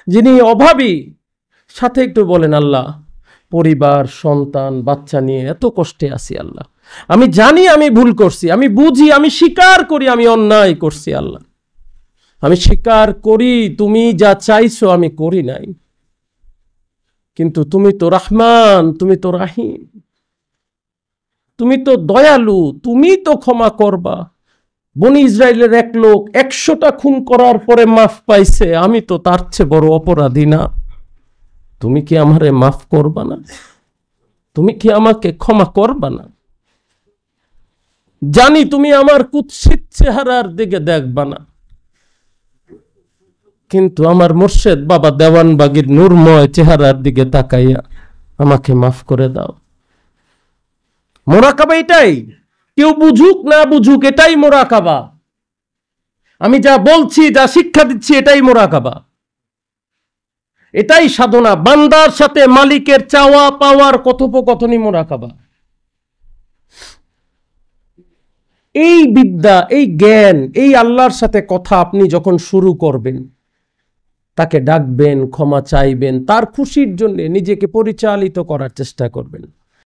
যিনি অভাবী, সাথে একটু বলেন আল্লাহ পরিবার সন্তান বাচ্চা নিয়ে এত কষ্টে আছি আল্লাহ, আমি জানি আমি ভুল করছি, আমি বুঝি, আমি স্বীকার করি আমি অন্যায় করছি আল্লাহ, আমি স্বীকার করি তুমি যা চাইছো আমি করি নাই, কিন্তু তুমি তো রহমান, তুমি তো রাহিম, তুমি তো দয়ালু, তুমি তো ক্ষমা করবা। বনি ইসরায়েলের এক লোক 100টা খুন করার পরে মাফ পাইছে, আমি তো তার চেয়ে বড় অপরাধী না, তুমি কি আমারে মাফ করবা না? তুমি কি আমাকে ক্ষমা করবা না? জানি তুমি আমার কুৎসিত চেহারার দিকে দেখবা না, কিন্তু আমার মুর্শেদ বাবা দেওয়ানবাগীর নূরময় চেহারার দিকে তাকাইয়া আমাকে মাফ করে দাও। মোরাকাবা এটাই, কেউ বুঝুক না বুঝুক এটাই মোরাকাবা। আমি যা বলছি, যা শিক্ষা দিচ্ছি এটাই মোরাকাবা, এটাই সাধনা। বান্দার সাথে মালিকের চাওয়া পাওয়ার কথোপকথনই মোরাকাবা। এই বিদ্যা, এই জ্ঞান, এই আল্লাহর সাথে কথা আপনি যখন শুরু করবেন, তাকে ডাকবেন, ক্ষমা চাইবেন, তার খুশির জন্য নিজেকে পরিচালিত করার চেষ্টা করবেন।